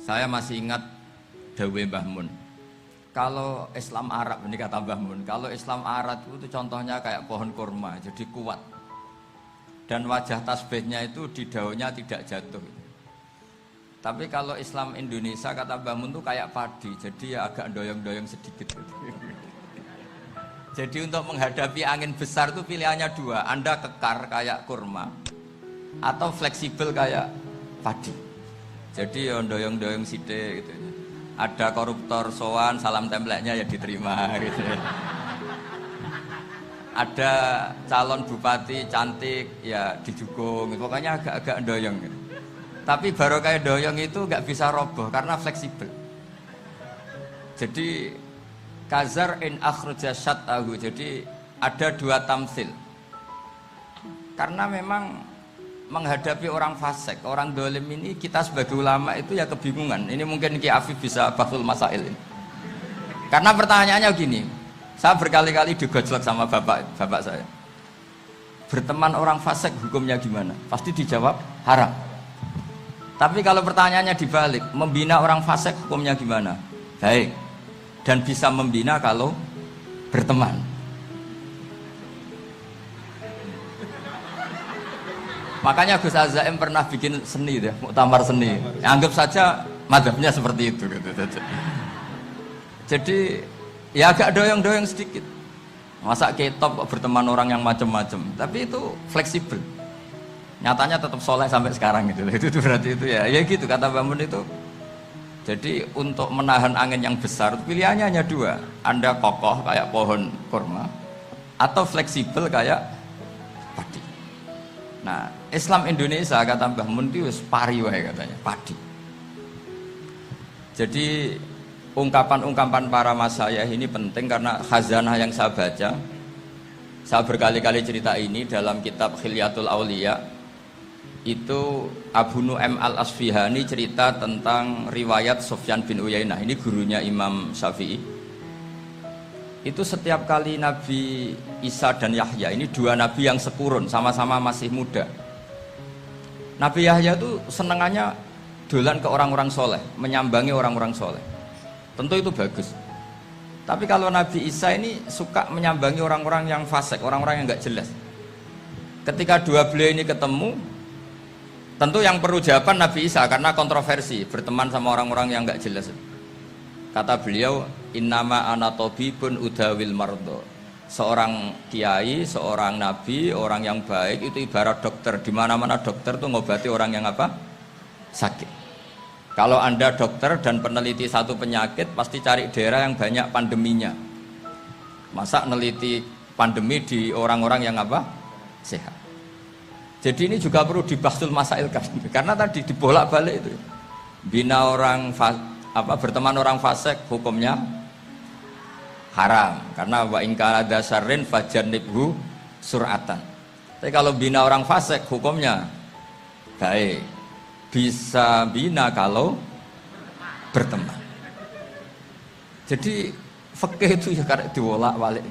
Saya masih ingat Dawe Mbah Mun. Kalau Islam Arab, ini kata Mbah Mun, kalau Islam Arab itu contohnya kayak pohon kurma, jadi kuat. Dan wajah tasbihnya itu di daunnya tidak jatuh. Tapi kalau Islam Indonesia, kata Mbah Mun itu kayak padi, jadi ya agak doyong-doyong sedikit. Jadi untuk menghadapi angin besar itu pilihannya dua, Anda kekar kayak kurma, atau fleksibel kayak padi. Jadi ya doyong-doyong sidik gitu. Ada koruptor sowan, salam templeknya ya diterima gitu. Ada calon bupati cantik ya dijukung, pokoknya agak-agak doyong gitu. Tapi baru kayak doyong itu nggak bisa roboh karena fleksibel. Jadi kazar in akhraja syat'ahu, jadi ada dua tamsil. Karena memang menghadapi orang fasik, orang dolim ini, kita sebagai ulama itu ya kebingungan. Ini mungkin Ki Afif bisa bahsul masail ini. Karena pertanyaannya gini, saya berkali-kali digojlok sama bapak saya. Berteman orang fasik hukumnya gimana? Pasti dijawab haram. Tapi kalau pertanyaannya dibalik, membina orang fasik hukumnya gimana? Baik. Dan bisa membina kalau berteman. Makanya Gus Azaim pernah bikin seni deh, muktamar seni. Anggap saja madhabnya seperti itu gitu. Jadi ya agak doyong-doyong sedikit. Masa ketop kok berteman orang yang macam-macam, tapi itu fleksibel. Nyatanya tetap soleh sampai sekarang gitu. Itu berarti itu ya gitu kata Bamun itu. Jadi untuk menahan angin yang besar pilihannya hanya dua. Anda kokoh kayak pohon kurma atau fleksibel kayak padi. Nah, Islam Indonesia kata Mbah Mun itu pari wae katanya, padi. Jadi ungkapan-ungkapan para masyayikh ini penting karena khazanah yang saya baca. Saya berkali-kali cerita ini dalam kitab Khilyatul Auliya. Itu Abu Nu'aim Al-Asfihani cerita tentang riwayat Sufyan bin Uyainah. Ini gurunya Imam Syafi'i. Itu setiap kali Nabi Isa dan Yahya, ini dua nabi yang sekurun, sama-sama masih muda. Nabi Yahya itu senengannya dolan ke orang-orang soleh, menyambangi orang-orang soleh. Tentu itu bagus. Tapi kalau Nabi Isa ini suka menyambangi orang-orang yang fasik, orang-orang yang nggak jelas. Ketika dua beliau ini ketemu, tentu yang perlu jawaban Nabi Isa karena kontroversi, berteman sama orang-orang yang nggak jelas. Kata beliau, innama ana tabibun udawil mardo. Seorang kiai, seorang nabi, orang yang baik itu ibarat dokter. Di mana-mana dokter tuh ngobati orang yang apa? Sakit. Kalau Anda dokter dan peneliti satu penyakit, pasti cari daerah yang banyak pandeminya. Masa neliti pandemi di orang-orang yang apa? Sehat. Jadi ini juga perlu dibahsul masailkan. Karena tadi dibolak-balik itu. Bina orang berteman orang fasik hukumnya haram karena wa in kana dasarin fajannibhu sur'atan. Tapi kalau bina orang fasik hukumnya baik. Bisa bina kalau berteman. Jadi fikih itu ya karena dibolak-balik.